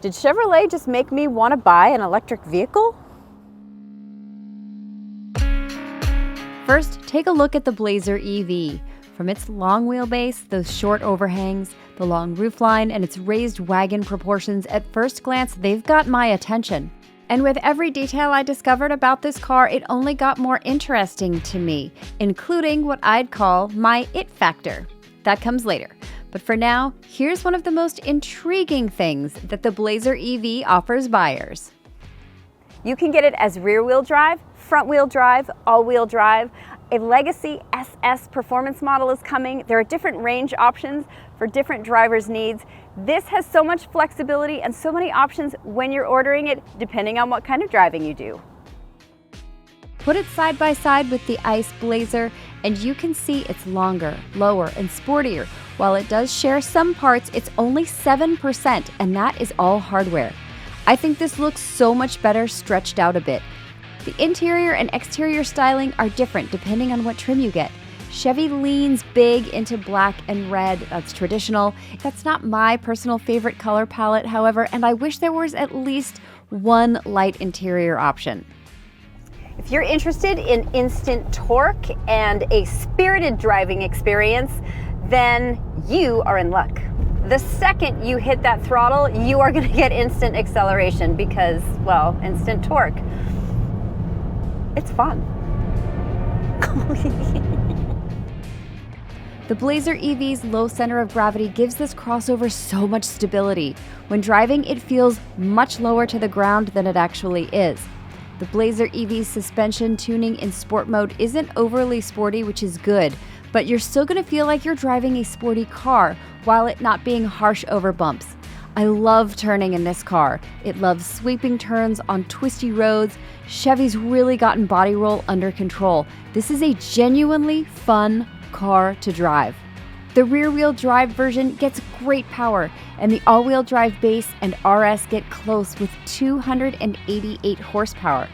Did Chevrolet just make me want to buy an electric vehicle? First, take a look at the Blazer EV. From its long wheelbase, those short overhangs, the long roofline, and its raised wagon proportions, at first glance, they've got my attention. And with every detail I discovered about this car, it only got more interesting to me, including what I'd call my it factor. That comes later. But for now, here's one of the most intriguing things that the Blazer EV offers buyers. You can get it as rear-wheel drive, front-wheel drive, all-wheel drive. A Legacy SS performance model is coming. There are different range options for different drivers' needs. This has so much flexibility and so many options when you're ordering it, depending on what kind of driving you do. Put it side by side with the ICE Blazer, and you can see it's longer, lower, and sportier. While it does share some parts, it's only 7%, and that is all hardware. I think this looks so much better stretched out a bit. The interior and exterior styling are different depending on what trim you get. Chevy leans big into black and red. That's traditional. That's not my personal favorite color palette, however, and I wish there was at least one light interior option. If you're interested in instant torque and a spirited driving experience, then you are in luck. The second you hit that throttle, you are going to get instant acceleration because, well, instant torque. It's fun. The Blazer EV's low center of gravity gives this crossover so much stability. When driving, it feels much lower to the ground than it actually is. The Blazer EV's suspension tuning in sport mode isn't overly sporty, which is good, but you're still going to feel like you're driving a sporty car while it not being harsh over bumps. I love turning in this car. It loves sweeping turns on twisty roads. Chevy's really gotten body roll under control. This is a genuinely fun car to drive. The rear-wheel drive version gets great power, and the all-wheel drive base and RS get close with 288 horsepower.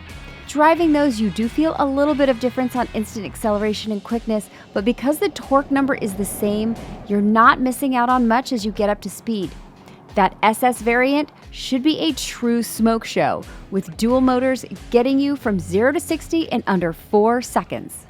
Driving those, you do feel a little bit of difference on instant acceleration and quickness, but because the torque number is the same, you're not missing out on much as you get up to speed. That SS variant should be a true smoke show, with dual motors getting you from 0 to 60 in under 4 seconds.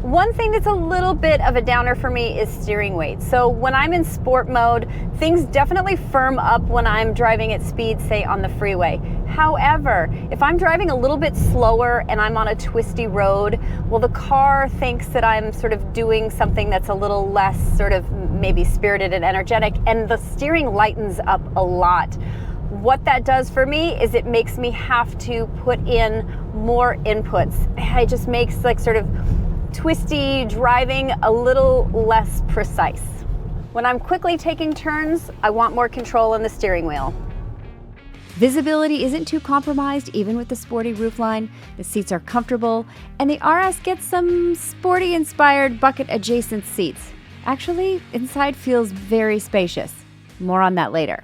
One thing that's a little bit of a downer for me is steering weight. So when I'm in sport mode, things definitely firm up when I'm driving at speed, say on the freeway. However, if I'm driving a little bit slower and I'm on a twisty road, well, the car thinks that I'm sort of doing something that's a little less sort of maybe spirited and energetic, and the steering lightens up a lot. What that does for me is it makes me have to put in more inputs. It just makes like sort of twisty driving a little less precise. When I'm quickly taking turns, I want more control on the steering wheel. Visibility isn't too compromised even with the sporty roofline. The seats are comfortable, and the RS gets some sporty-inspired bucket-adjacent seats. Actually, inside feels very spacious. More on that later.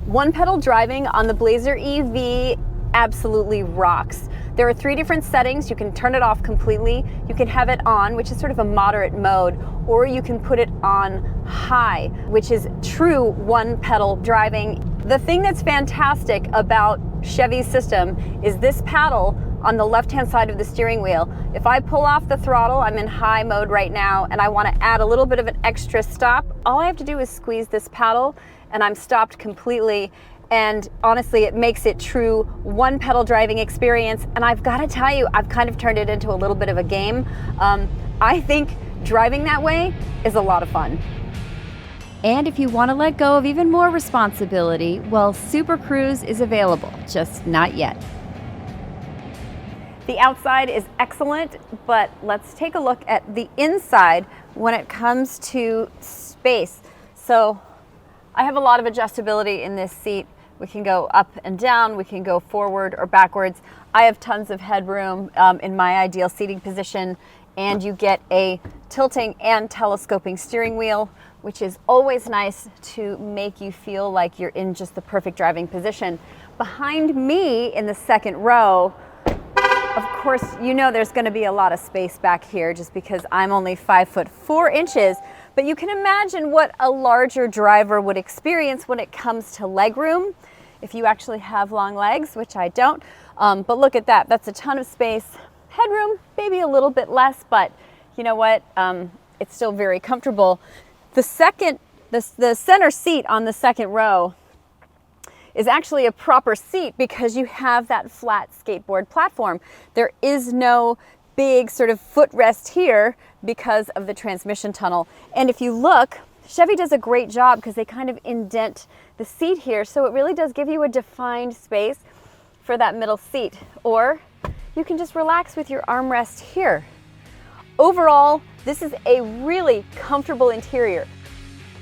One-pedal driving on the Blazer EV absolutely rocks. There are 3 different settings. You can turn it off completely. You can have it on, which is sort of a moderate mode, or you can put it on high, which is true one-pedal driving. The thing that's fantastic about Chevy's system is this paddle on the left-hand side of the steering wheel. If I pull off the throttle, I'm in high mode right now, and I want to add a little bit of an extra stop, all I have to do is squeeze this paddle, and I'm stopped completely. And honestly, it makes it true one-pedal driving experience. And I've got to tell you, I've kind of turned it into a little bit of a game. I think driving that way is a lot of fun. And if you want to let go of even more responsibility, well, Super Cruise is available, just not yet. The outside is excellent, but let's take a look at the inside when it comes to space. So I have a lot of adjustability in this seat. We can go up and down, we can go forward or backwards. I have tons of headroom in my ideal seating position, and you get a tilting and telescoping steering wheel, which is always nice to make you feel like you're in just the perfect driving position. Behind me in the second row, of course, you know there's going to be a lot of space back here just because I'm only 5'4" But you can imagine what a larger driver would experience when it comes to legroom, if you actually have long legs, which I don't. But look at that, that's a ton of space. Headroom, maybe a little bit less, but you know what? It's still very comfortable. The center seat on the second row is actually a proper seat because you have that flat skateboard platform. There is no big sort of footrest here because of the transmission tunnel. And if you look, Chevy does a great job because they kind of indent the seat here, so it really does give you a defined space for that middle seat. Or you can just relax with your armrest here. Overall, this is a really comfortable interior.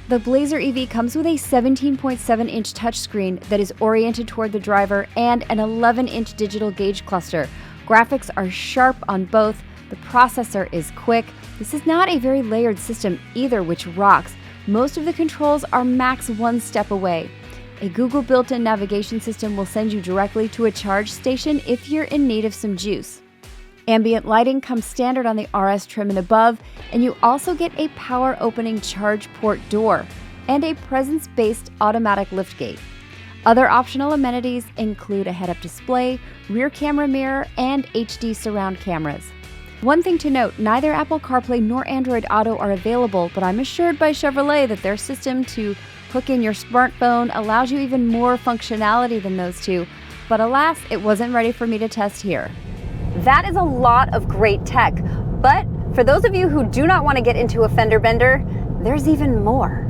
The Blazer EV comes with a 17.7-inch touchscreen that is oriented toward the driver and an 11-inch digital gauge cluster. Graphics are sharp on both. The processor is quick. This is not a very layered system either, which rocks. Most of the controls are max one step away. A Google built-in navigation system will send you directly to a charge station if you're in need of some juice. Ambient lighting comes standard on the RS trim and above, and you also get a power opening charge port door and a presence-based automatic liftgate. Other optional amenities include a head-up display, rear camera mirror, and HD surround cameras. One thing to note, neither Apple CarPlay nor Android Auto are available, but I'm assured by Chevrolet that their system to hook in your smartphone allows you even more functionality than those two, but alas, it wasn't ready for me to test here. That is a lot of great tech, but for those of you who do not want to get into a fender bender, there's even more.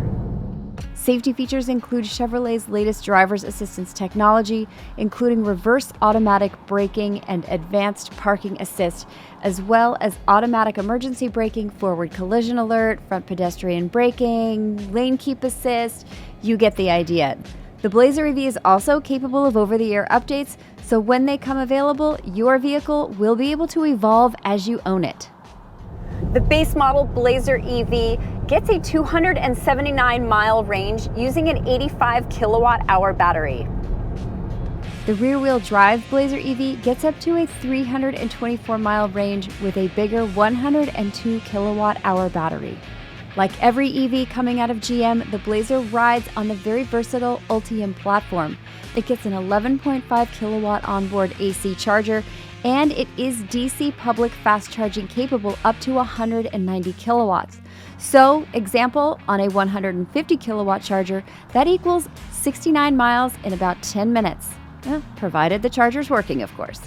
Safety features include Chevrolet's latest driver's assistance technology, including reverse automatic braking and advanced parking assist, as well as automatic emergency braking, forward collision alert, front pedestrian braking, lane keep assist. You get the idea. The Blazer EV is also capable of over-the-air updates, so when they come available, your vehicle will be able to evolve as you own it. The base model Blazer EV gets a 279-mile range using an 85 kilowatt-hour battery. The rear-wheel drive Blazer EV gets up to a 324-mile range with a bigger 102 kilowatt-hour battery. Like every EV coming out of GM, the Blazer rides on the very versatile Ultium platform. It gets an 11.5 kilowatt onboard AC charger, and it is DC public fast charging capable up to 190 kilowatts. So, example, on a 150 kilowatt charger, that equals 69 miles in about 10 minutes. Provided the charger's working, of course.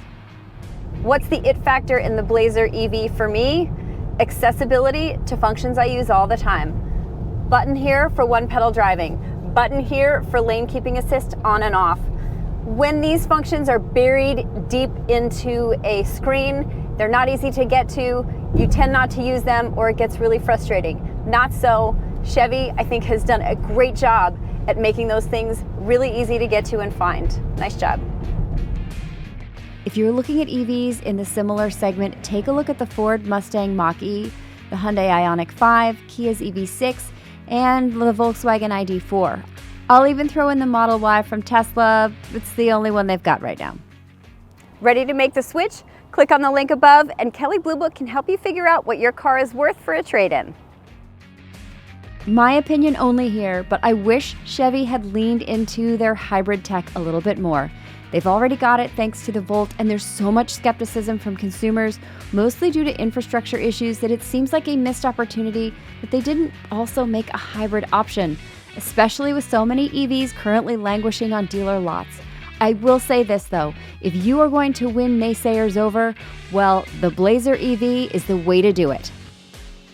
What's the it factor in the Blazer EV for me? Accessibility to functions I use all the time. Button here for one pedal driving. Button here for lane keeping assist on and off. When these functions are buried deep into a screen, they're not easy to get to, you tend not to use them, or it gets really frustrating. Not so. Chevy, I think, has done a great job at making those things really easy to get to and find. Nice job. If you're looking at EVs in the similar segment, take a look at the Ford Mustang Mach-E, the Hyundai Ioniq 5, Kia's EV6, and the Volkswagen ID4. I'll even throw in the Model Y from Tesla. It's the only one they've got right now. Ready to make the switch? Click on the link above and Kelley Blue Book can help you figure out what your car is worth for a trade-in. My opinion only here, but I wish Chevy had leaned into their hybrid tech a little bit more. They've already got it thanks to the Volt, and there's so much skepticism from consumers, mostly due to infrastructure issues, that it seems like a missed opportunity that they didn't also make a hybrid option, especially with so many EVs currently languishing on dealer lots. I will say this though, if you are going to win naysayers over, well, the Blazer EV is the way to do it.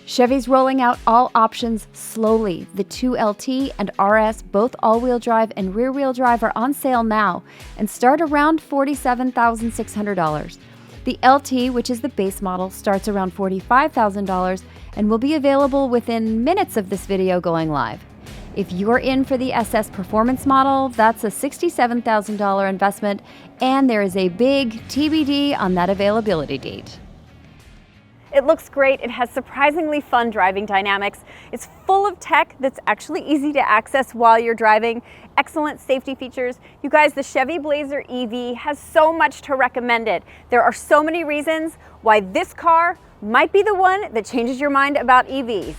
Chevy's rolling out all options slowly. The 2LT and RS, both all-wheel drive and rear-wheel drive, are on sale now and start around $47,600. The LT, which is the base model, starts around $45,000 and will be available within minutes of this video going live. If you're in for the SS Performance model, that's a $67,000 investment, and there is a big TBD on that availability date. It looks great. It has surprisingly fun driving dynamics. It's full of tech that's actually easy to access while you're driving. Excellent safety features. You guys, the Chevy Blazer EV has so much to recommend it. There are so many reasons why this car might be the one that changes your mind about EVs.